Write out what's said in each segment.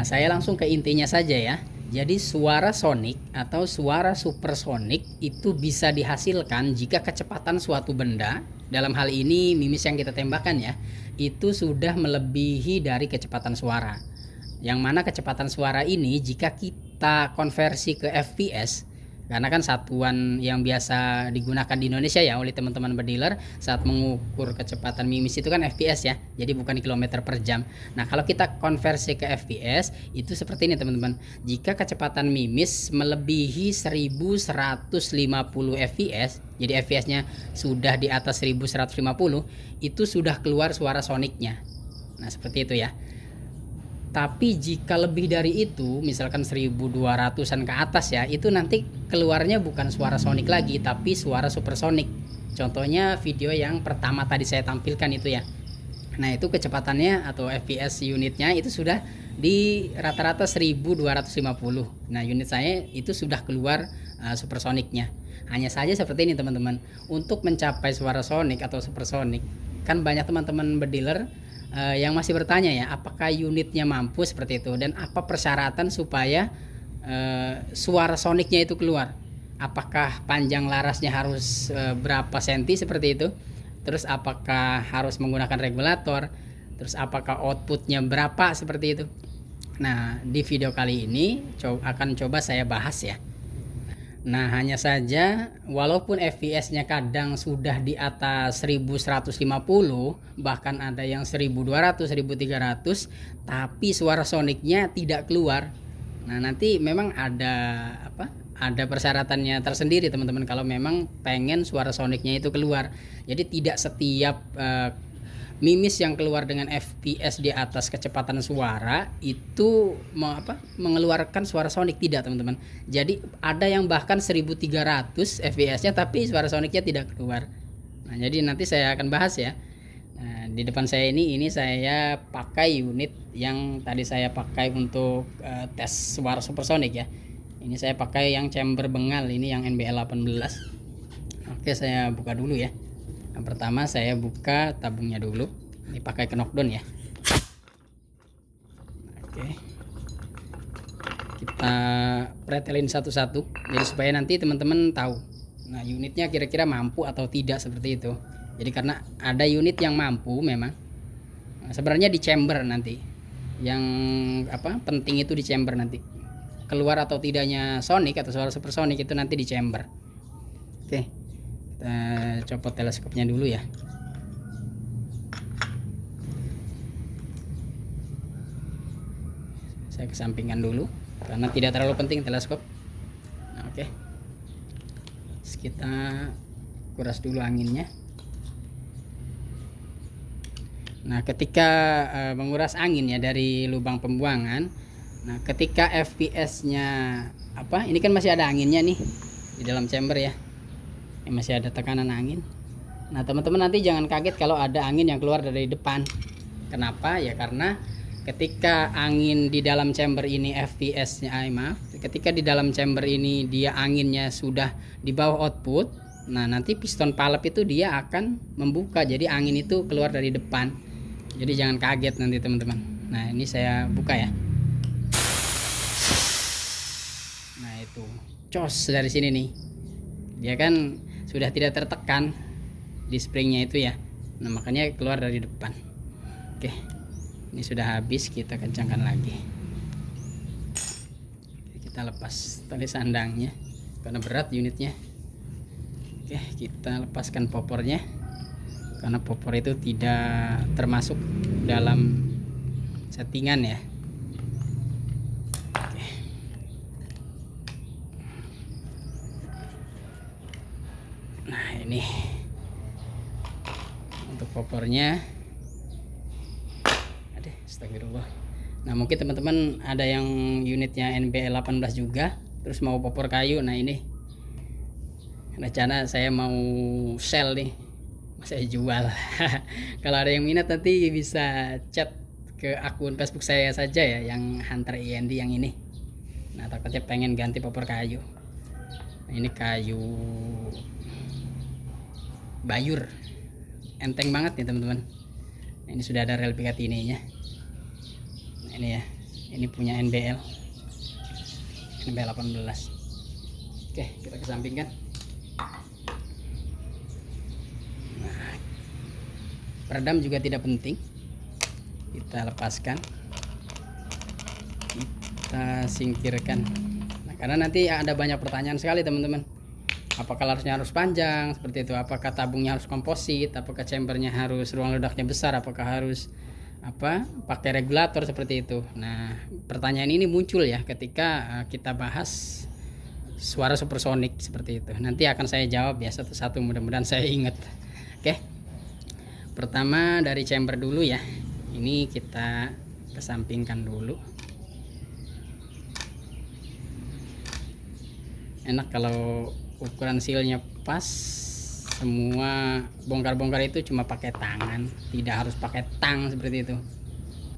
Nah, saya langsung ke intinya saja ya. Jadi suara sonik atau suara supersonik itu bisa dihasilkan jika kecepatan suatu benda, dalam hal ini mimis yang kita tembakkan ya, itu sudah melebihi dari kecepatan suara. Yang mana kecepatan suara ini jika kita konversi ke FPS, karena kan satuan yang biasa digunakan di Indonesia ya oleh teman-teman berdealer saat mengukur kecepatan mimis itu kan FPS ya, jadi bukan di kilometer per jam. Nah, kalau kita konversi ke FPS itu seperti ini teman-teman. Jika kecepatan mimis melebihi 1150 fps, jadi fps nya sudah di atas 1150, itu sudah keluar suara soniknya. Nah, seperti itu ya. Tapi jika lebih dari itu, misalkan 1200-an ke atas ya, itu nanti keluarnya bukan suara sonik lagi, tapi suara supersonik. Contohnya video yang pertama tadi saya tampilkan itu ya. Nah, itu kecepatannya atau FPS unitnya itu sudah di rata-rata 1250. Nah, unit saya itu sudah keluar supersoniknya. Hanya saja seperti ini teman-teman. Untuk mencapai suara sonik atau supersonik, kan banyak teman-teman berdealer yang masih bertanya ya, apakah unitnya mampu seperti itu dan apa persyaratan supaya suara soniknya itu keluar. Apakah panjang larasnya harus berapa senti seperti itu, terus apakah harus menggunakan regulator, terus apakah outputnya berapa seperti itu. Nah, di video kali ini akan coba saya bahas ya. Nah, hanya saja walaupun FPS-nya kadang sudah di atas 1150, bahkan ada yang 1200, 1300, tapi suara soniknya tidak keluar. Nah, nanti memang ada ada persyaratannya tersendiri teman-teman kalau memang pengen suara soniknya itu keluar. Jadi tidak setiap mimis yang keluar dengan FPS di atas kecepatan suara itu mengeluarkan suara sonik, tidak teman-teman. Jadi ada yang bahkan 1300 FPS-nya tapi suara soniknya tidak keluar. Nah, jadi nanti saya akan bahas ya. Nah, di depan saya ini saya pakai unit yang tadi saya pakai untuk tes suara supersonik ya. Ini saya pakai yang chamber bengal, ini yang NBL 18. Oke, saya buka dulu ya. Yang pertama saya buka tabungnya dulu. Ini pakai knockdown ya. Oke. Kita pretelin satu-satu jadi supaya nanti teman-teman tahu. Nah, unitnya kira-kira mampu atau tidak seperti itu. Jadi karena ada unit yang mampu memang. Nah, sebenarnya di chamber nanti. Yang penting itu di chamber nanti. Keluar atau tidaknya sonic atau suara supersonic itu nanti di chamber. Oke. Kita copot teleskopnya dulu ya. Saya kesampingkan dulu karena tidak terlalu penting teleskop. Nah, oke. Terus kita kuras dulu anginnya. Nah, ketika menguras angin ya dari lubang pembuangan, nah ketika FPS-nya ini kan masih ada anginnya nih di dalam chamber ya. Ini masih ada tekanan angin. Nah, teman-teman nanti jangan kaget kalau ada angin yang keluar dari depan. Kenapa? Ya karena ketika angin di dalam chamber ini FPS-nya ketika di dalam chamber ini dia anginnya sudah di bawah output, nah nanti piston palep itu dia akan membuka, jadi angin itu keluar dari depan. Jadi jangan kaget nanti teman-teman. Nah, ini saya buka ya. Nah, itu cos dari sini nih, dia kan sudah tidak tertekan di springnya itu ya. Nah, makanya keluar dari depan. Oke, ini sudah habis, kita kencangkan lagi. Kita lepas tali sandangnya karena berat unitnya. Oke, kita lepaskan popornya karena popor itu tidak termasuk dalam settingan ya. Oke. Nah, ini untuk popornya. Astagfirullah. Nah, mungkin teman-teman ada yang unitnya NBL 18 juga terus mau popor kayu. Nah, ini rencana saya mau sell nih, saya jual. Kalau ada yang minat nanti bisa chat ke akun Facebook saya saja ya, yang Hunter IND yang ini. Nah, takutnya pengen ganti popor kayu. Nah, ini kayu bayur, enteng banget nih teman-teman. Nah, ini sudah ada rel pikat ininya. Nah, ini ya, Ini punya NBL 18. Oke, kita kesampingkan. Nah, peredam juga tidak penting, kita lepaskan, kita singkirkan. Nah, karena nanti ada banyak pertanyaan sekali teman-teman, apakah larasnya harus panjang seperti itu, apakah tabungnya harus komposit, apakah chambernya harus ruang ledaknya besar, apakah harus pakai regulator seperti itu. Nah, pertanyaan ini muncul ya ketika kita bahas suara supersonik seperti itu. Nanti akan saya jawab ya satu-satu, mudah-mudahan saya ingat. Oke, pertama dari chamber dulu ya, ini kita kesampingkan dulu. Enak kalau ukuran sealnya pas, semua bongkar-bongkar itu cuma pakai tangan, tidak harus pakai tang seperti itu.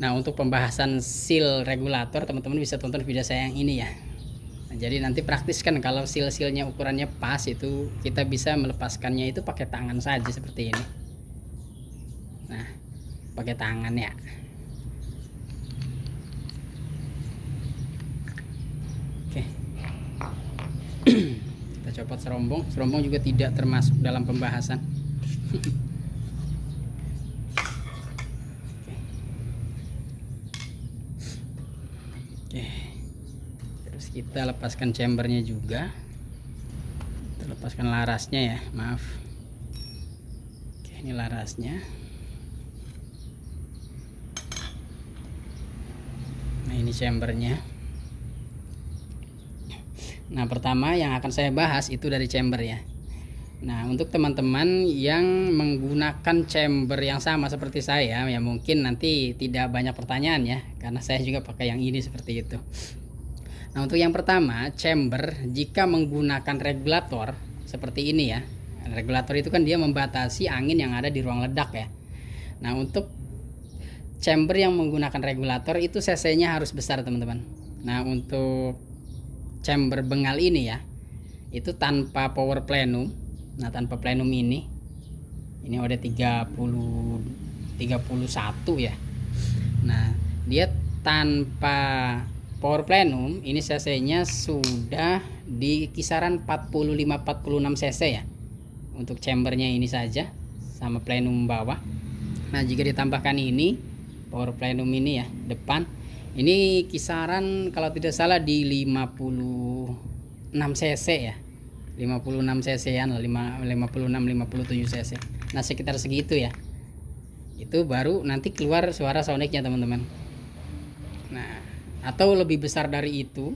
Nah, untuk pembahasan seal regulator teman-teman bisa tonton video saya yang ini ya. Nah, jadi nanti praktiskan kalau seal-sealnya ukurannya pas, itu kita bisa melepaskannya itu pakai tangan saja seperti ini. Nah, pakai tangan ya. Oke. Kita copot serombong juga tidak termasuk dalam pembahasan. Oke. Terus kita lepaskan chambernya juga, kita lepaskan larasnya ya, maaf. Oke, ini larasnya. Nah, ini chambernya. Nah, pertama yang akan saya bahas itu dari chamber ya. Nah, untuk teman-teman yang menggunakan chamber yang sama seperti saya ya, mungkin nanti tidak banyak pertanyaan ya, karena saya juga pakai yang ini seperti itu. Nah, untuk yang pertama, chamber jika menggunakan regulator seperti ini ya. Regulator itu kan dia membatasi angin yang ada di ruang ledak ya. Nah, untuk chamber yang menggunakan regulator itu cc-nya harus besar teman-teman. Nah, untuk chamber bengal ini ya, itu tanpa power plenum. Nah, tanpa plenum ini udah 31 ya. Nah, dia tanpa power plenum, ini cc-nya sudah di kisaran 45-46 cc ya, untuk chambernya ini saja sama plenum bawah. Nah, jika ditambahkan ini power plenum ini ya depan, ini kisaran kalau tidak salah di 56 cc ya, 56 cc-an, 56-57 cc. Nah, sekitar segitu ya, itu baru nanti keluar suara sonicnya teman-teman. Nah, atau lebih besar dari itu,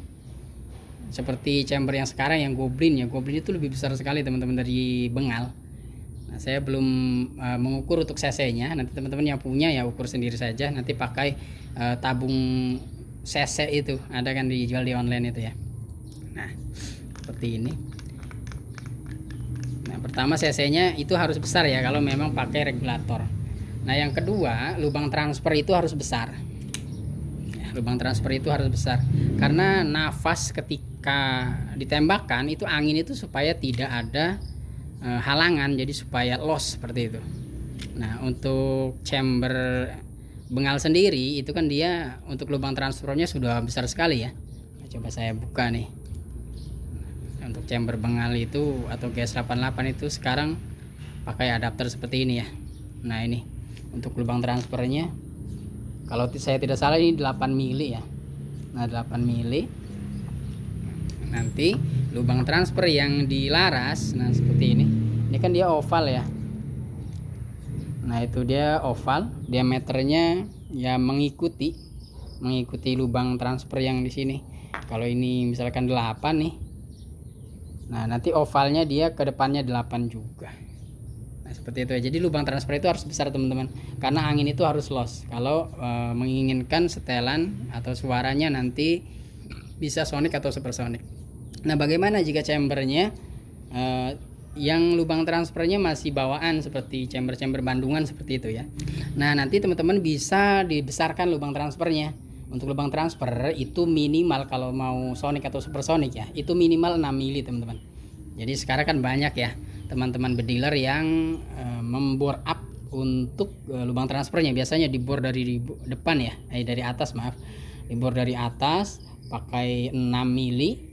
seperti chamber yang sekarang yang Goblin ya, Goblin itu lebih besar sekali teman-teman dari bengal. Nah, saya belum mengukur untuk cc-nya, nanti teman-teman yang punya ya ukur sendiri saja, nanti pakai tabung cc itu, ada kan dijual di online itu ya. Nah, seperti ini. Nah, pertama cc-nya itu harus besar ya kalau memang pakai regulator. Nah, yang kedua, lubang transfer itu harus besar. Lubang transfer itu harus besar karena nafas ketika ditembakkan itu, angin itu supaya tidak ada halangan, jadi supaya loss seperti itu. Nah, untuk chamber bengal sendiri itu kan dia untuk lubang transfernya sudah besar sekali ya. Nah, coba saya buka nih. Untuk chamber bengal itu atau GS88 itu sekarang pakai adapter seperti ini ya. Nah, ini untuk lubang transfernya kalau saya tidak salah ini 8 mili ya. Nah, 8 mili. Nanti lubang transfer yang dilaras, nah seperti ini. Ini kan dia oval ya. Nah, itu dia oval, diameternya ya mengikuti lubang transfer yang di sini. Kalau ini misalkan 8 nih. Nah, nanti ovalnya dia ke depannya 8 juga. Nah, seperti itu ya. Jadi lubang transfer itu harus besar teman-teman, karena angin itu harus loss kalau menginginkan setelan atau suaranya nanti bisa sonic atau supersonic. Nah, bagaimana jika chambernya yang lubang transfernya masih bawaan seperti chamber-chamber Bandungan seperti itu ya. Nah, nanti teman-teman bisa dibesarkan lubang transfernya. Untuk lubang transfer itu minimal kalau mau sonic atau supersonic ya, itu minimal 6 mili teman-teman. Jadi sekarang kan banyak ya teman-teman bediler yang membore up untuk lubang transfernya, biasanya dibor dari depan ya, dari atas maaf. dibor dari atas pakai 6 mili.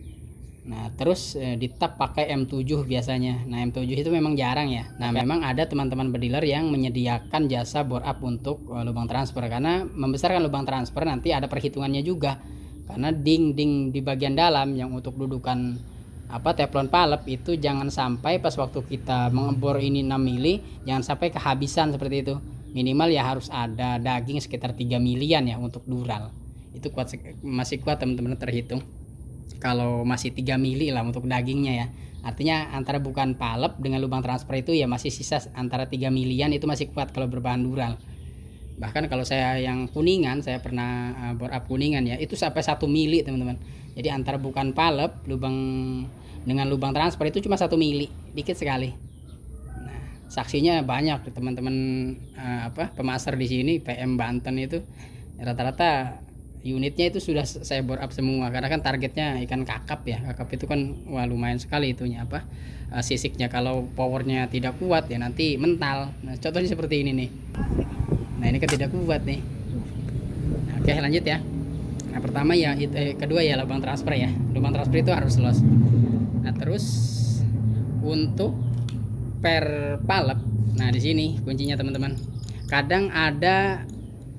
Nah terus di tap pakai M7 biasanya. Nah M7 itu memang jarang ya. Nah memang ada teman-teman berdealer yang menyediakan jasa bore up untuk lubang transfer, karena membesarkan lubang transfer nanti ada perhitungannya juga, karena ding-ding di bagian dalam yang untuk dudukan teflon palep itu jangan sampai pas waktu kita mengebor ini 6 mili jangan sampai kehabisan seperti itu. Minimal ya harus ada daging sekitar 3 milian ya untuk dural. Itu masih kuat teman-teman, terhitung kalau masih 3 mili lah untuk dagingnya ya. Artinya antara bukan palep dengan lubang transfer itu ya masih sisa antara 3 milian, itu masih kuat kalau berbahan dural. Bahkan kalau saya yang kuningan, saya pernah bore up kuningan ya, itu sampai 1 mili teman-teman. Jadi antara bukan palep lubang dengan lubang transfer itu cuma 1 mili, dikit sekali. Nah, saksinya banyak teman-teman pemasar di sini PM Banten itu rata-rata unitnya itu sudah saya bore up semua, karena kan targetnya ikan kakap ya. Kakap itu kan wah lumayan sekali itunya sisiknya. Kalau powernya tidak kuat ya nanti mental. Nah contohnya seperti ini nih. Nah ini kan tidak kuat nih. Nah, oke lanjut ya. Nah pertama ya kedua ya lubang transfer ya. Lubang transfer itu harus los. Nah terus untuk per palep, nah di sini kuncinya teman-teman. Kadang ada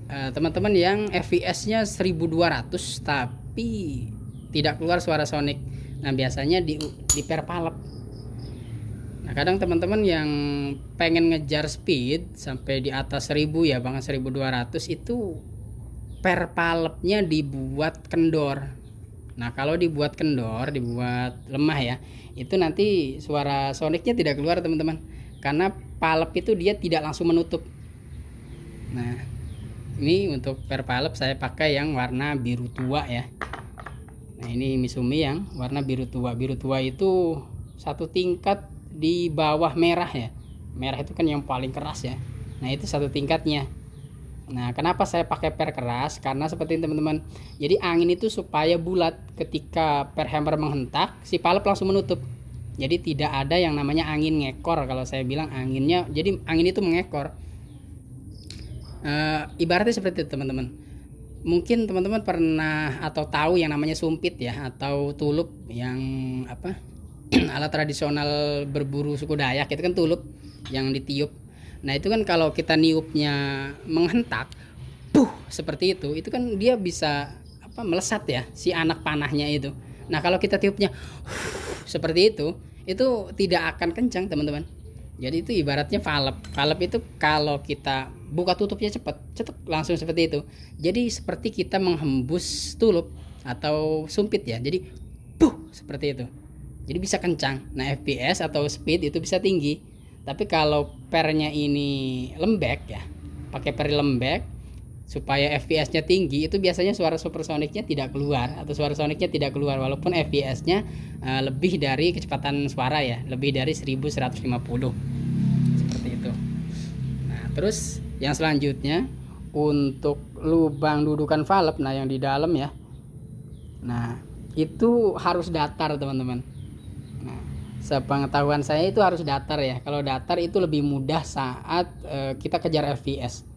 teman-teman yang fps-nya 1200 tapi tidak keluar suara sonik. Nah biasanya di per palep. Nah kadang teman-teman yang pengen ngejar speed sampai di atas 1000 ya, bahkan 1200, itu per palepnya dibuat kendor. Nah kalau dibuat kendor, dibuat lemah ya, itu nanti suara soniknya tidak keluar teman-teman, karena palep itu dia tidak langsung menutup. Nah ini untuk per palep saya pakai yang warna biru tua ya. Nah ini Misumi yang warna biru tua. Biru tua itu satu tingkat di bawah merah ya. Merah itu kan yang paling keras ya. Nah itu satu tingkatnya. Nah kenapa saya pakai per keras? Karena seperti teman-teman, jadi angin itu supaya bulat, ketika per hammer menghentak si palep langsung menutup. Jadi tidak ada yang namanya angin ngekor. Kalau saya bilang anginnya, jadi angin itu mengekor. Ibaratnya seperti itu teman-teman. Mungkin teman-teman pernah atau tahu yang namanya sumpit ya, atau tulup yang alat tradisional berburu suku Dayak itu kan tulup yang ditiup. Nah itu kan kalau kita niupnya menghentak seperti itu kan dia bisa melesat ya si anak panahnya itu. Nah kalau kita tiupnya seperti itu tidak akan kencang teman-teman. Jadi itu ibaratnya valve. Valve itu kalau kita buka tutupnya cepat langsung seperti itu. Jadi seperti kita menghembus tulup atau sumpit ya. Jadi seperti itu. Jadi bisa kencang. Nah FPS atau speed itu bisa tinggi. Tapi kalau pernya ini lembek ya, pakai per lembek supaya FPS-nya tinggi, itu biasanya suara supersonicnya tidak keluar, atau suara sonicnya tidak keluar walaupun FPS-nya lebih dari kecepatan suara ya, lebih dari 1150 seperti itu. Nah terus yang selanjutnya untuk lubang dudukan valve, nah yang di dalam ya, nah itu harus datar teman-teman. Nah sepengetahuan saya itu harus datar ya. Kalau datar itu lebih mudah saat kita kejar FPS.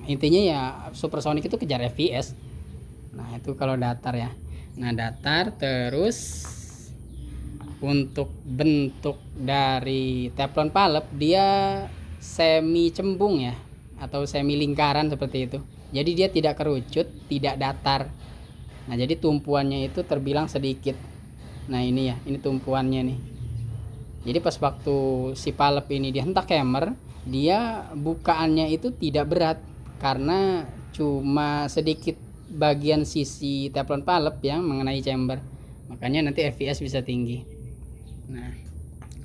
Intinya ya supersonic itu kejar FPS. Nah itu kalau datar ya. Nah datar. Terus untuk bentuk dari teflon palep, dia semi cembung ya, atau semi lingkaran seperti itu. Jadi dia tidak kerucut, tidak datar. Nah jadi tumpuannya itu terbilang sedikit. Nah ini ya, ini tumpuannya nih. Jadi pas waktu si palep ini dihentak hammer, dia bukaannya itu tidak berat, karena cuma sedikit bagian sisi teflon palep yang mengenai chamber, makanya nanti FPS bisa tinggi. Nah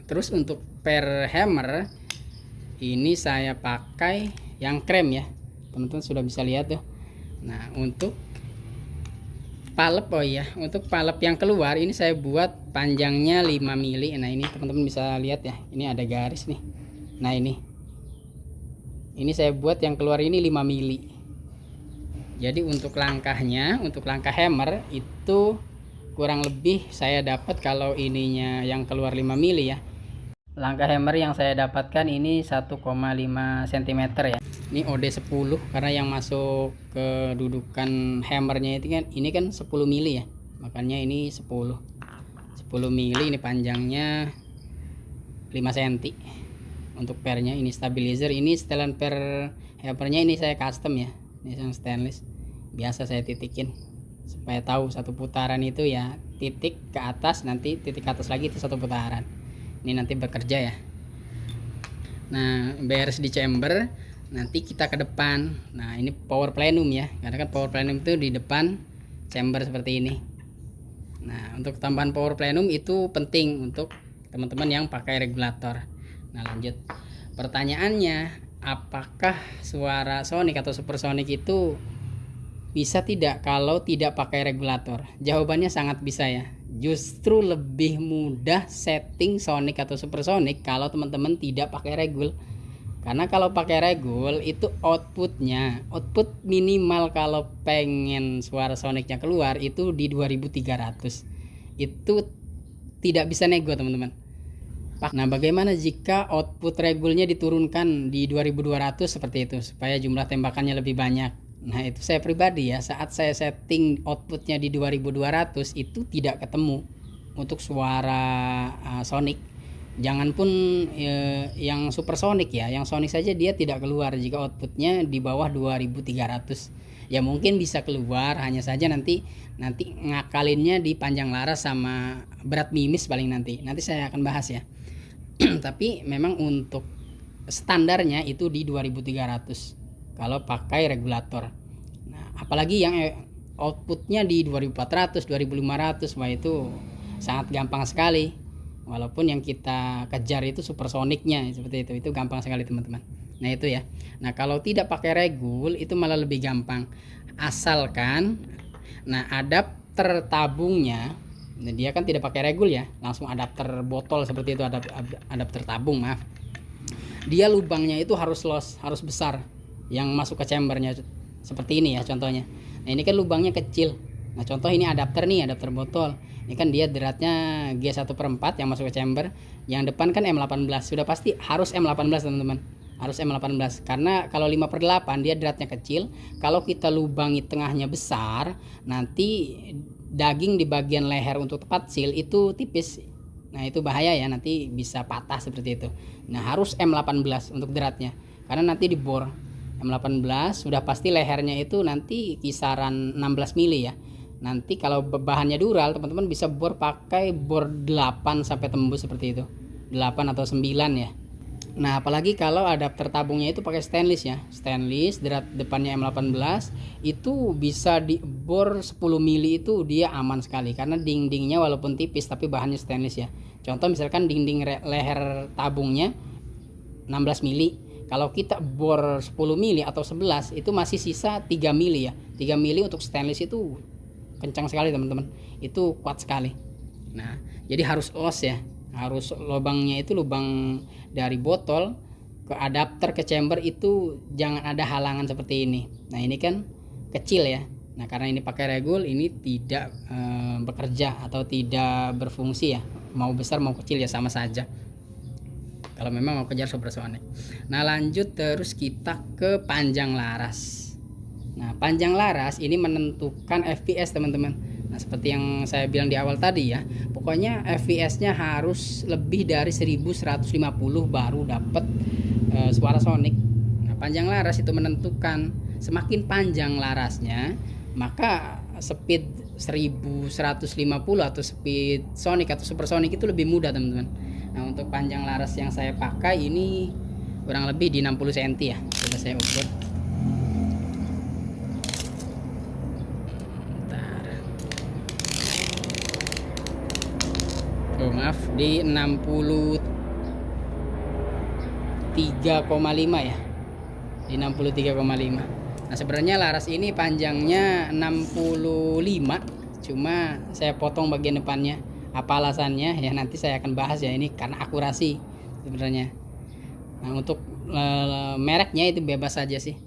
terus untuk per hammer ini saya pakai yang krem ya, teman-teman sudah bisa lihat tuh. Nah untuk palep, oh iya, untuk palep yang keluar ini saya buat panjangnya 5 mili. Nah ini teman-teman bisa lihat ya, ini ada garis nih. Nah ini saya buat yang keluar ini 5 mili. Jadi untuk langkahnya, untuk langkah hammer itu kurang lebih saya dapat, kalau ininya yang keluar 5 mili ya, langkah hammer yang saya dapatkan ini 1,5 cm ya. Ini OD10 karena yang masuk ke dudukan hammernya itu kan ini kan 10 mili ya, makanya ini 10 mili. Ini panjangnya 5 cm untuk pernya. Ini stabilizer, ini setelan per hammernya ini saya custom ya, ini yang stainless biasa saya titikin supaya tahu satu putaran itu ya titik ke atas, nanti titik ke atas lagi itu satu putaran. Ini nanti bekerja ya. Nah, beres di chamber, nanti kita ke depan. Nah, ini power plenum ya, karena kan power plenum itu di depan chamber seperti ini. Nah, untuk tambahan power plenum itu penting untuk teman-teman yang pakai regulator. Nah, lanjut. Pertanyaannya, apakah suara sonic atau supersonic itu bisa tidak kalau tidak pakai regulator? Jawabannya sangat bisa ya. Justru lebih mudah setting sonic atau supersonic kalau teman-teman tidak pakai regul. Karena kalau pakai regul itu output minimal kalau pengen suara sonicnya keluar itu di 2300. Itu tidak bisa nego teman-teman. Nah, bagaimana jika output regulnya diturunkan di 2200 seperti itu supaya jumlah tembakannya lebih banyak? Nah, itu saya pribadi ya, saat saya setting outputnya di 2200 itu tidak ketemu untuk suara sonic. Jangan pun yang supersonic ya, yang sonic saja dia tidak keluar jika outputnya di bawah 2300. Ya mungkin bisa keluar, hanya saja nanti ngakalinnya di panjang laras sama berat mimis paling nanti saya akan bahas ya. Tapi memang untuk standarnya itu di 2300 kalau pakai regulator. Nah, apalagi yang outputnya di 2400, 2500, wah itu sangat gampang sekali. Walaupun yang kita kejar itu supersonicnya seperti itu gampang sekali teman-teman. Nah itu ya. Nah kalau tidak pakai regul itu malah lebih gampang. Asalkan, nah adapter tabungnya, nah dia kan tidak pakai regul ya, langsung adapter botol seperti itu, adapter tabung maaf. Dia lubangnya itu harus besar. Yang masuk ke chambernya seperti ini ya contohnya. Nah ini kan lubangnya kecil. Nah contoh ini adapter nih, adapter botol. Ini kan dia dratnya G1/4 yang masuk ke chamber. Yang depan kan M18. Sudah pasti harus M18 teman-teman. Harus M18 karena kalau 5/8 dia dratnya kecil. Kalau kita lubangi tengahnya besar, nanti daging di bagian leher untuk tempat seal itu tipis. Nah itu bahaya ya, nanti bisa patah seperti itu. Nah harus M18 untuk dratnya karena nanti dibor. M18 sudah pasti lehernya itu nanti kisaran 16 mili ya. Nanti kalau bahannya dural teman-teman bisa bor pakai bor 8 sampai tembus seperti itu, 8 atau 9 ya. Nah apalagi kalau adapter tabungnya itu pakai stainless ya, stainless drat depannya M18 itu bisa di bor 10 mili itu dia aman sekali karena dindingnya walaupun tipis tapi bahannya stainless ya. Contoh misalkan dinding leher tabungnya 16 mili, kalau kita bor 10 mili atau 11 itu masih sisa 3 mili ya. 3 mili untuk stainless itu kencang sekali teman-teman, itu kuat sekali. Nah jadi harus los ya, harus lubangnya itu lubang dari botol ke adapter ke chamber itu jangan ada halangan seperti ini. Nah ini kan kecil ya. Nah karena ini pakai regul ini tidak bekerja atau tidak berfungsi ya, mau besar mau kecil ya sama saja kalau memang mau kejar supersonic. Nah lanjut terus kita ke panjang laras. Nah panjang laras ini menentukan FPS teman-teman. Nah seperti yang saya bilang di awal tadi ya, pokoknya FPS nya harus lebih dari 1150 baru dapat suara sonic. Nah panjang laras itu menentukan, semakin panjang larasnya maka speed 1150 atau speed sonic atau supersonic itu lebih mudah teman-teman. Nah untuk panjang laras yang saya pakai ini kurang lebih di 60 cm ya, sudah saya ukur. Maaf di 63,5 ya, di 63,5. Nah sebenarnya laras ini panjangnya 65, cuma saya potong bagian depannya. Apa alasannya ya nanti saya akan bahas ya, ini karena akurasi sebenarnya. Nah untuk mereknya itu bebas saja sih,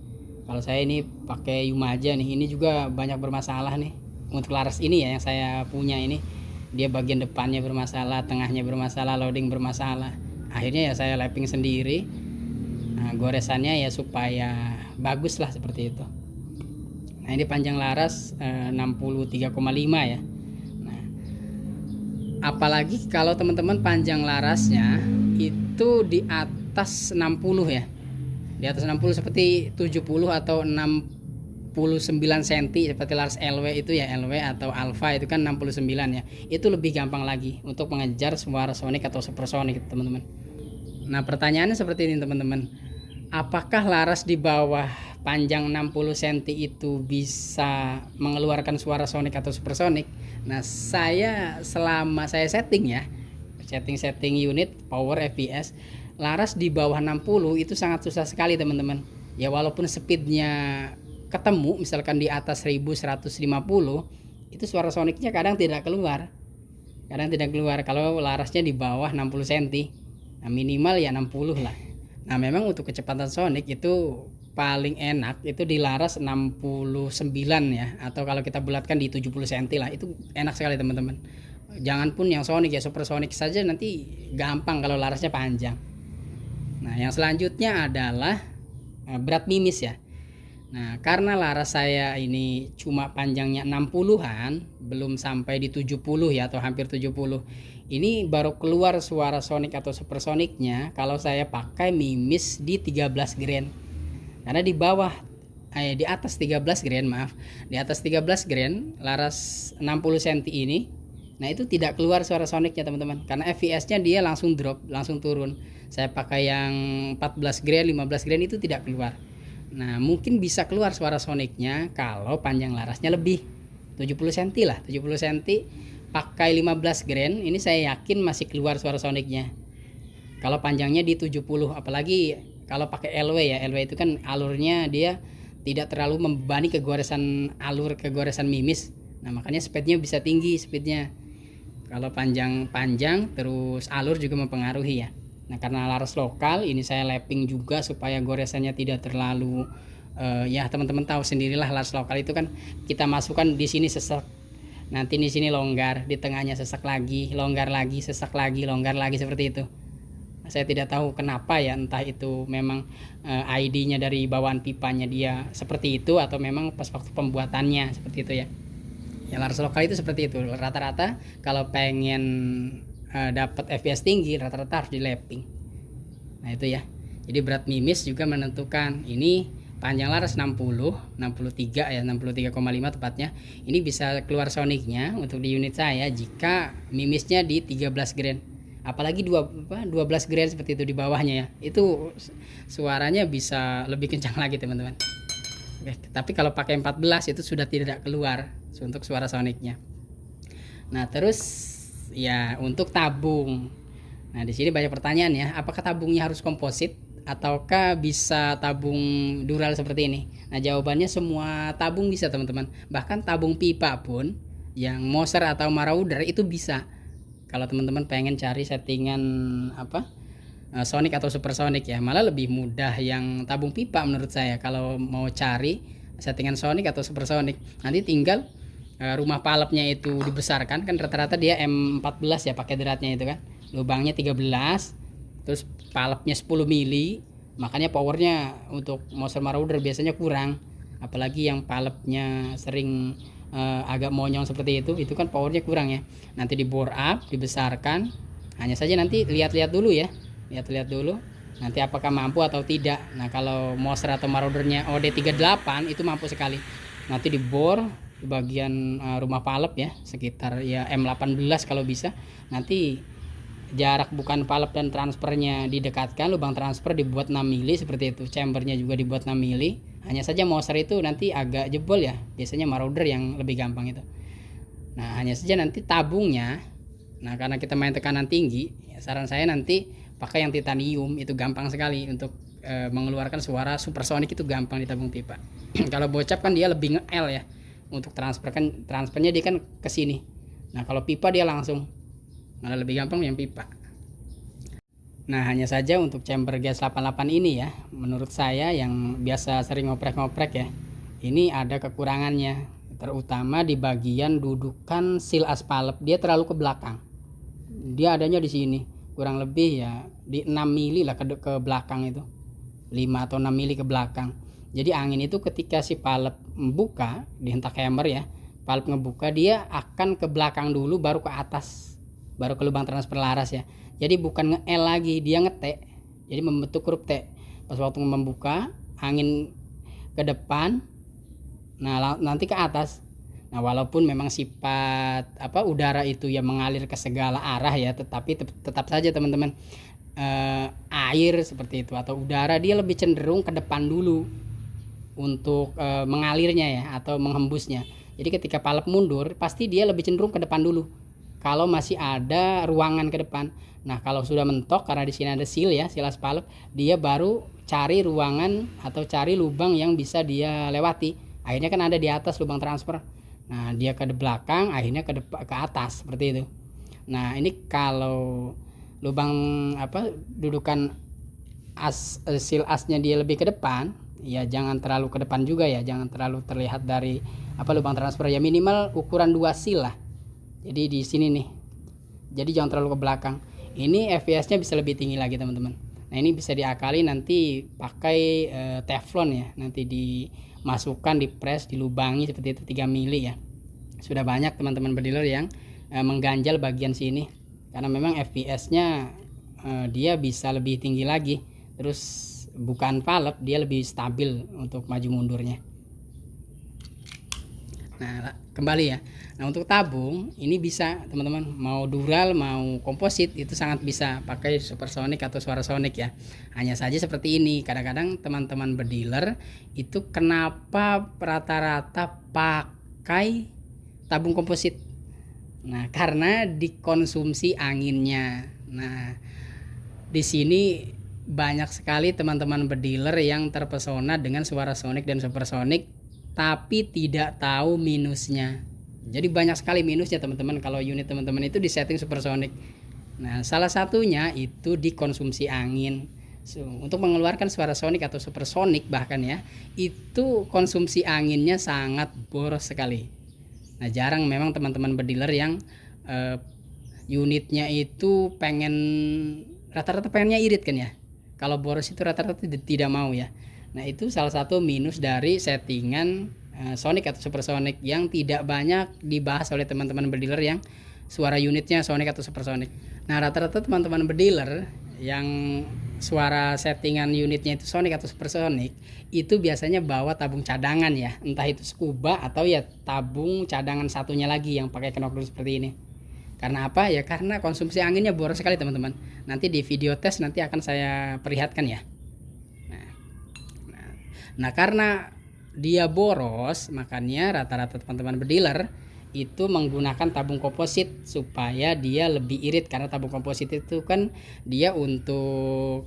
kalau saya ini pakai Yuma aja nih. Ini juga banyak bermasalah nih untuk laras ini ya, yang saya punya ini dia bagian depannya bermasalah, tengahnya bermasalah, loading bermasalah. Akhirnya ya saya lapping sendiri. Nah goresannya ya supaya bagus lah seperti itu. Nah ini panjang laras 63,5 ya. Nah apalagi kalau teman-teman panjang larasnya itu di atas 60 ya, di atas 60 seperti 70 atau 69 cm seperti laras LW itu ya, LW atau Alpha itu kan 69 ya, itu lebih gampang lagi untuk mengejar suara sonik atau supersonik teman-teman. Nah pertanyaannya seperti ini teman-teman, apakah laras di bawah panjang 60 cm itu bisa mengeluarkan suara sonik atau supersonik? Nah selama saya setting ya, setting unit power fps, laras di bawah 60 itu sangat susah sekali teman-teman ya. Walaupun speednya ketemu misalkan di atas 1150, itu suara soniknya kadang tidak keluar, kalau larasnya di bawah 60 cm. Nah minimal ya 60 lah. Nah memang untuk kecepatan sonik itu paling enak itu di laras 69 ya, atau kalau kita bulatkan di 70 cm lah, itu enak sekali teman-teman. Jangan pun yang sonik ya, supersonik saja nanti gampang kalau larasnya panjang. Nah yang selanjutnya adalah berat mimis ya. Nah karena laras saya ini cuma panjangnya 60-an, belum sampai di 70 ya, atau hampir 70, ini baru keluar suara sonik atau supersoniknya kalau saya pakai mimis di 13 grain. Karena di bawah di atas 13 grain, di atas 13 grain laras 60 cm ini, nah itu tidak keluar suara soniknya teman-teman, karena fps-nya dia langsung drop, langsung turun. Saya pakai yang 14 grain, 15 grain itu tidak keluar. Nah mungkin bisa keluar suara soniknya kalau panjang larasnya lebih 70 cm lah, 70 cm pakai 15 grain, ini saya yakin masih keluar suara soniknya kalau panjangnya di 70. Apalagi kalau pakai LW ya, LW itu kan alurnya dia tidak terlalu membebani ke goresan mimis. Nah makanya speednya bisa tinggi speednya. Kalau panjang terus alur juga mempengaruhi ya. Nah karena laras lokal ini saya lapping juga supaya goresannya tidak terlalu ya teman-teman tahu sendirilah, laras lokal itu kan kita masukkan di sini sesak, nanti di sini longgar, di tengahnya sesak lagi, longgar lagi, sesak lagi, longgar lagi, seperti itu. Saya tidak tahu kenapa ya, entah itu memang ID-nya dari bawaan pipanya dia seperti itu, atau memang pas waktu pembuatannya seperti itu ya. Ya laras lokal itu seperti itu. Rata-rata kalau pengen dapat fps tinggi, rata-rata harus di lapping. Nah itu ya. Jadi berat mimis juga menentukan. Ini panjang laras 63 ya, 63,5 tepatnya. Ini bisa keluar soniknya untuk di unit saya jika mimisnya di 13 grain. Apalagi 12 grain seperti itu di bawahnya ya, itu suaranya bisa lebih kencang lagi teman-teman. Oke, tapi kalau pakai 14 itu sudah tidak keluar untuk suara soniknya. Nah terus ya untuk tabung, nah di sini banyak pertanyaan ya, apakah tabungnya harus komposit ataukah bisa tabung dural seperti ini? Nah jawabannya semua tabung bisa teman-teman, bahkan tabung pipa pun yang Moser atau Marauder itu bisa. Kalau teman-teman pengen cari settingan sonik atau supersonik ya, malah lebih mudah yang tabung pipa menurut saya. Kalau mau cari settingan sonik atau supersonik, nanti tinggal rumah palepnya itu dibesarkan, kan rata-rata dia M14 ya pakai dratnya itu kan, lubangnya 13, terus palepnya 10 mili, makanya powernya untuk Moser Marauder biasanya kurang, apalagi yang palepnya sering agak monyong seperti itu kan powernya kurang ya. Nanti di bore up, dibesarkan, hanya saja nanti lihat-lihat dulu ya, lihat-lihat dulu nanti apakah mampu atau tidak. Nah kalau Moser atau Maraudernya OD38 itu mampu sekali. Nanti di bore di bagian rumah palep ya, sekitar ya M18 kalau bisa. Nanti jarak bukan palep dan transfernya didekatkan, lubang transfer dibuat 6 mili seperti itu, chambernya juga dibuat 6 mili. Hanya saja Moser itu nanti agak jebol ya, biasanya Marauder yang lebih gampang itu. Nah hanya saja nanti tabungnya, nah karena kita main tekanan tinggi ya, saran saya nanti pakai yang titanium, itu gampang sekali untuk mengeluarkan suara supersonik, itu gampang di tabung pipa. Kalau bocap kan dia lebih nge-L ya, untuk transfernya dia kan ke sini. Nah kalau pipa dia langsung, malah lebih gampang yang pipa. Nah hanya saja untuk chamber gas 88 ini ya, menurut saya yang biasa sering ngoprek-ngoprek ya, ini ada kekurangannya, terutama di bagian dudukan seal aspalep, dia terlalu ke belakang. Dia adanya di sini, kurang lebih ya di 6 mili lah ke belakang itu. 5 atau 6 mili ke belakang. Jadi angin itu ketika si valve membuka, dihentak hammer ya, valve ngebuka, dia akan ke belakang dulu baru ke atas, baru ke lubang transfer laras ya. Jadi bukan nge-L lagi, dia nge-T, jadi membentuk huruf T. Pas waktu membuka, angin ke depan, nah nanti ke atas. Nah walaupun memang sifat udara itu ya mengalir ke segala arah ya, tetapi tetap saja teman-teman, air seperti itu atau udara dia lebih cenderung ke depan dulu untuk mengalirnya ya atau menghembusnya. Jadi ketika valve mundur pasti dia lebih cenderung ke depan dulu kalau masih ada ruangan ke depan. Nah kalau sudah mentok, karena di sini ada seal ya, silas valve, dia baru cari ruangan atau cari lubang yang bisa dia lewati. Akhirnya kan ada di atas lubang transfer. Nah dia ke belakang, akhirnya ke atas seperti itu. Nah ini kalau lubang dudukan seal asnya dia lebih ke depan, ya jangan terlalu ke depan juga ya, jangan terlalu terlihat dari lubang transfer ya, minimal ukuran 2 seal lah. Jadi di sini nih, jadi jangan terlalu ke belakang. Ini fps nya bisa lebih tinggi lagi teman-teman. Nah ini bisa diakali nanti pakai teflon ya, nanti dimasukkan, dipres, dilubangi seperti itu 3 mili ya. Sudah banyak teman-teman bediler yang mengganjal bagian sini, karena memang fps nya dia bisa lebih tinggi lagi. Terus bukan valve, dia lebih stabil untuk maju mundurnya. Nah kembali ya, nah untuk tabung ini bisa teman-teman, mau dural mau komposit itu sangat bisa pakai supersonic atau suarasonic ya. Hanya saja seperti ini, kadang-kadang teman-teman bediler itu kenapa rata-rata pakai tabung komposit. Nah karena dikonsumsi anginnya. Nah di sini banyak sekali teman-teman bediler yang terpesona dengan suarasonic dan supersonic tapi tidak tahu minusnya. Jadi banyak sekali minusnya teman-teman kalau unit teman-teman itu disetting supersonic. Nah salah satunya itu dikonsumsi angin. Untuk mengeluarkan suara sonik atau supersonic bahkan ya, itu konsumsi anginnya sangat boros sekali. Nah jarang memang teman-teman bediler yang unitnya itu rata-rata pengennya irit kan ya. Kalau boros itu rata-rata tidak mau ya. Nah itu salah satu minus dari settingan sonic atau supersonic yang tidak banyak dibahas oleh teman-teman bediler yang suara unitnya sonic atau supersonic. Nah rata-rata teman-teman bediler yang suara settingan unitnya itu sonic atau supersonic itu biasanya bawa tabung cadangan ya, entah itu scuba atau ya tabung cadangan satunya lagi yang pakai knock dulu seperti ini. Karena apa ya, karena konsumsi anginnya boros sekali teman-teman. Nanti di video tes nanti akan saya perlihatkan ya. Nah karena dia boros, makanya rata-rata teman-teman bediler itu menggunakan tabung komposit supaya dia lebih irit. Karena tabung komposit itu kan dia untuk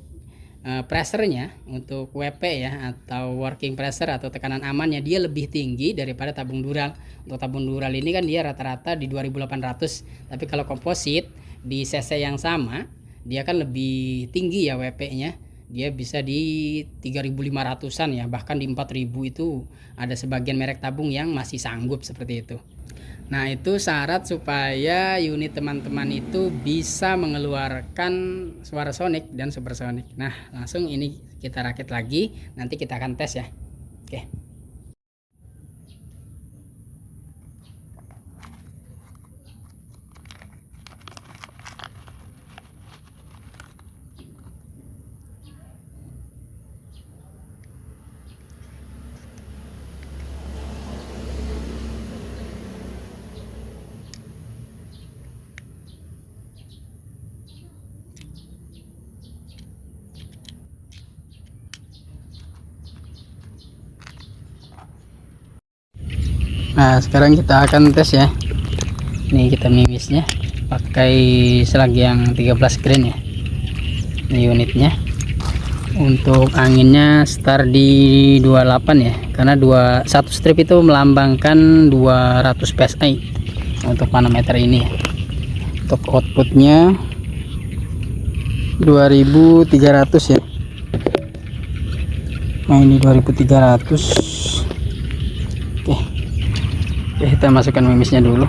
pressernya, untuk WP ya atau working pressure atau tekanan amannya dia lebih tinggi daripada tabung dural. Untuk tabung dural ini kan dia rata-rata di 2800, tapi kalau komposit di cc yang sama dia kan lebih tinggi ya WP nya, dia bisa di 3500-an ya, bahkan di 4000 itu ada sebagian merek tabung yang masih sanggup seperti itu. Nah itu syarat supaya unit teman-teman itu bisa mengeluarkan suara sonic dan supersonic. Nah langsung ini kita rakit lagi, nanti kita akan tes ya. Oke. Nah sekarang kita akan tes ya. Ini kita mimisnya pakai selag yang 13 grain ya. Ini unitnya. Untuk anginnya start di 28 ya. Karena satu strip itu melambangkan 200 psi untuk manometer ini ya. Untuk outputnya 2300 ya. Nah ini 2300. Oke, kita masukkan mimisnya dulu.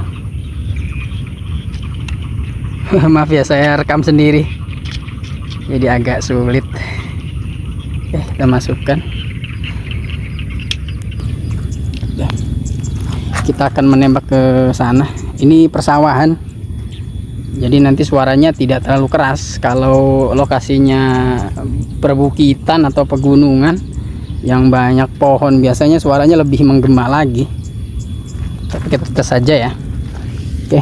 Maaf ya saya rekam sendiri, jadi agak sulit. Oke, kita masukkan. Kita akan menembak ke sana. Ini persawahan, jadi nanti suaranya tidak terlalu keras. Kalau lokasinya perbukitan atau pegunungan yang banyak pohon, biasanya suaranya lebih menggema lagi. Tapi kita tes saja ya. Oke,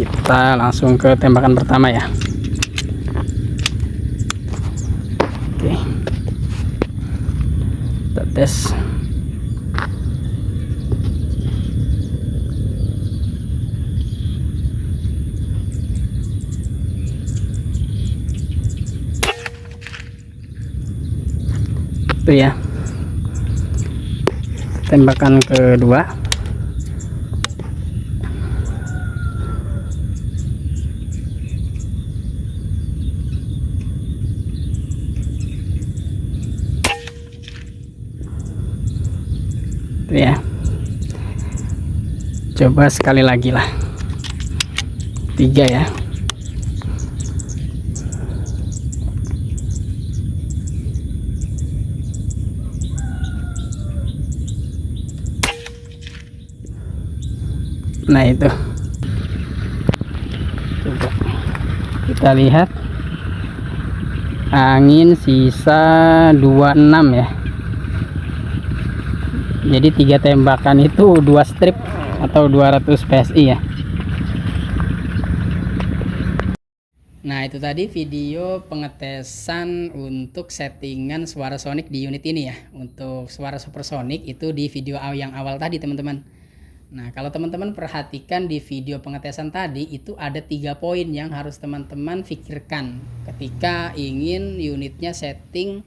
kita langsung ke tembakan pertama ya. Oke, kita tes. Itu ya, tembakan kedua. Itu ya, coba sekali lagi lah. 3 ya. Nah itu, coba kita lihat, angin sisa 26 ya. Jadi 3 tembakan itu 2 strip atau 200 PSI ya. Nah itu tadi video pengetesan untuk settingan suara sonik di unit ini ya. Untuk suara supersonik itu di video yang awal tadi teman-teman. Nah kalau teman-teman perhatikan di video pengetesan tadi, itu ada 3 poin yang harus teman-teman pikirkan ketika ingin unitnya setting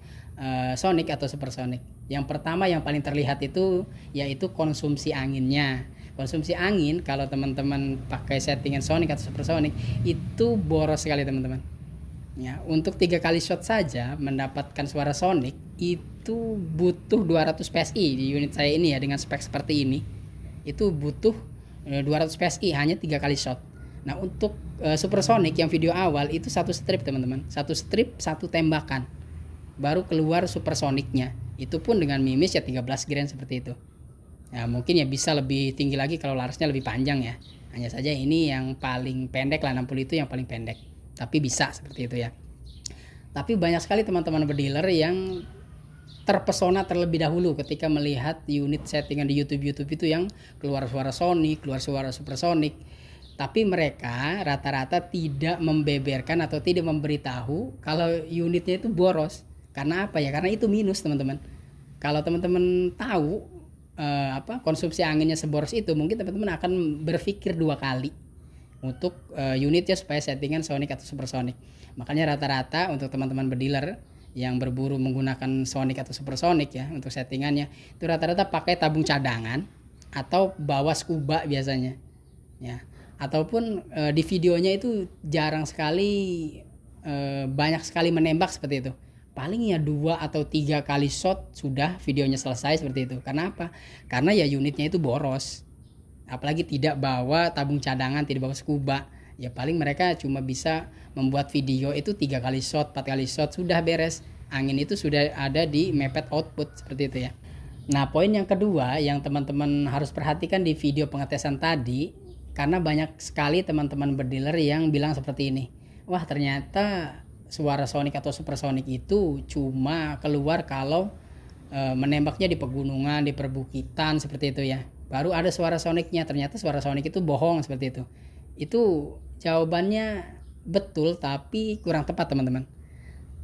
sonik atau supersonik. Yang pertama yang paling terlihat itu yaitu konsumsi anginnya. Konsumsi angin kalau teman-teman pakai settingan sonik atau supersonik itu boros sekali teman-teman. Ya, untuk 3 kali shot saja mendapatkan suara sonik itu butuh 200 PSI di unit saya ini ya, dengan spek seperti ini. Itu butuh 200 PSI hanya 3 kali shot. Nah untuk supersonic yang video awal itu 1 strip teman-teman, 1 strip 1 tembakan baru keluar supersonicnya. Itu pun dengan mimis ya 13 grain seperti itu. Ya mungkin ya bisa lebih tinggi lagi kalau larasnya lebih panjang ya. Hanya saja ini yang paling pendek lah, 60 itu yang paling pendek. Tapi bisa seperti itu ya. Tapi banyak sekali teman-teman berdealer yang terpesona terlebih dahulu ketika melihat unit settingan di YouTube itu yang keluar suara sonic, keluar suara supersonic. Tapi mereka rata-rata tidak membeberkan atau tidak memberitahu kalau unitnya itu boros. Karena apa ya? Karena itu minus teman-teman. Kalau teman-teman tahu konsumsi anginnya seboros itu, mungkin teman-teman akan berpikir 2 kali untuk unitnya supaya settingan sonic atau supersonic. Makanya rata-rata untuk teman-teman berdealer yang berburu menggunakan sonic atau supersonic ya untuk settingannya, itu rata-rata pakai tabung cadangan atau bawa scuba biasanya ya. Ataupun di videonya itu jarang sekali banyak sekali menembak seperti itu. Paling ya 2 atau 3 kali shot sudah videonya selesai seperti itu. Karena apa? Karena ya unitnya itu boros. Apalagi tidak bawa tabung cadangan, tidak bawa scuba. Ya paling mereka cuma bisa membuat video itu 3 kali shot, 4 kali shot sudah beres. Angin itu sudah ada di mepet output seperti itu ya. Nah poin yang kedua yang teman-teman harus perhatikan di video pengetesan tadi, karena banyak sekali teman-teman berdealer yang bilang seperti ini, wah ternyata suara sonic atau supersonic itu cuma keluar kalau menembaknya di pegunungan, di perbukitan seperti itu ya, baru ada suara sonicnya. Ternyata suara sonic itu bohong seperti itu. Itu jawabannya betul tapi kurang tepat teman-teman.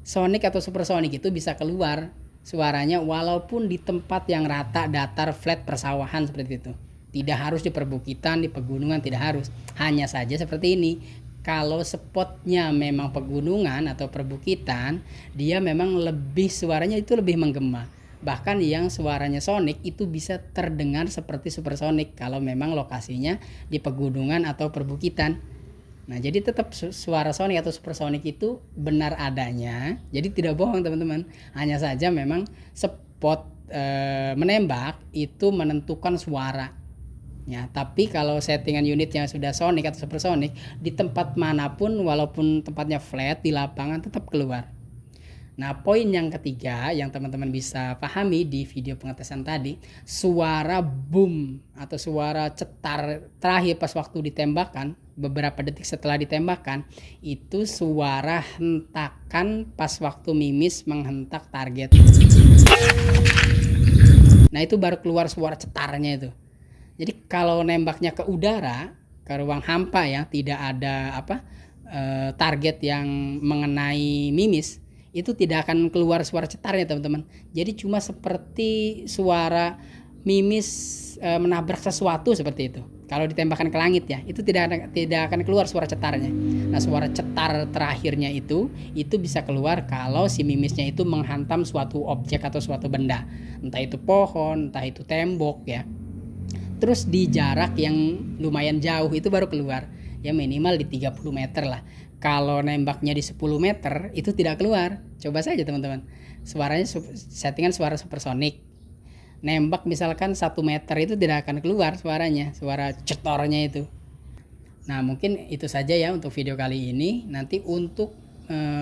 Sonic atau supersonic itu bisa keluar suaranya walaupun di tempat yang rata, datar, flat, persawahan seperti itu. Tidak harus di perbukitan, di pegunungan, tidak harus. Hanya saja seperti ini, kalau spotnya memang pegunungan atau perbukitan, dia memang lebih suaranya itu lebih menggema. Bahkan yang suaranya sonic itu bisa terdengar seperti supersonic kalau memang lokasinya di pegunungan atau perbukitan. Nah jadi tetap suara sonic atau supersonic itu benar adanya, jadi tidak bohong teman-teman. Hanya saja memang spot menembak itu menentukan suara. Ya, tapi kalau settingan unitnya sudah sonic atau supersonic, di tempat manapun walaupun tempatnya flat di lapangan tetap keluar. Nah, poin yang ketiga yang teman-teman bisa pahami di video pengetesan tadi, suara boom atau suara cetar terakhir pas waktu ditembakkan, beberapa detik setelah ditembakkan, itu suara hentakan pas waktu mimis menghentak target. Nah, itu baru keluar suara cetarnya itu. Jadi kalau nembaknya ke udara, ke ruang hampa ya, tidak ada target yang mengenai mimis, itu tidak akan keluar suara cetarnya teman-teman. Jadi cuma seperti suara mimis menabrak sesuatu seperti itu. Kalau ditembakkan ke langit ya, itu tidak akan keluar suara cetarnya. Nah, suara cetar terakhirnya itu bisa keluar kalau si mimisnya itu menghantam suatu objek atau suatu benda, entah itu pohon, entah itu tembok ya. Terus di jarak yang lumayan jauh itu baru keluar, ya minimal di 30 meter lah. Kalau nembaknya di 10 meter itu tidak keluar. Coba saja teman-teman, suaranya settingan suara supersonik. Nembak misalkan 1 meter itu tidak akan keluar suaranya, suara cetornya itu. Nah, mungkin itu saja ya untuk video kali ini. Nanti untuk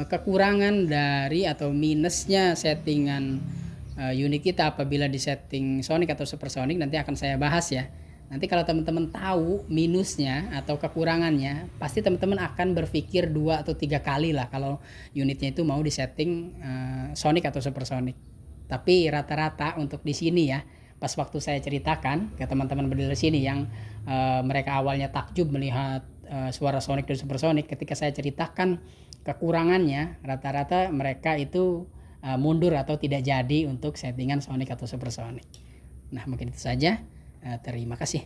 kekurangan dari atau minusnya settingan unit kita apabila di setting sonic atau supersonic nanti akan saya bahas ya. Nanti kalau teman-teman tahu minusnya atau kekurangannya, pasti teman-teman akan berpikir 2 atau 3 kali lah kalau unitnya itu mau di setting sonic atau supersonic. Tapi rata-rata untuk di sini ya, pas waktu saya ceritakan ke teman-teman berdiri sini yang mereka awalnya takjub melihat suara sonic dan supersonic, ketika saya ceritakan kekurangannya, rata-rata mereka itu mundur atau tidak jadi untuk settingan sonic atau supersonic. Nah, mungkin itu saja. Terima kasih.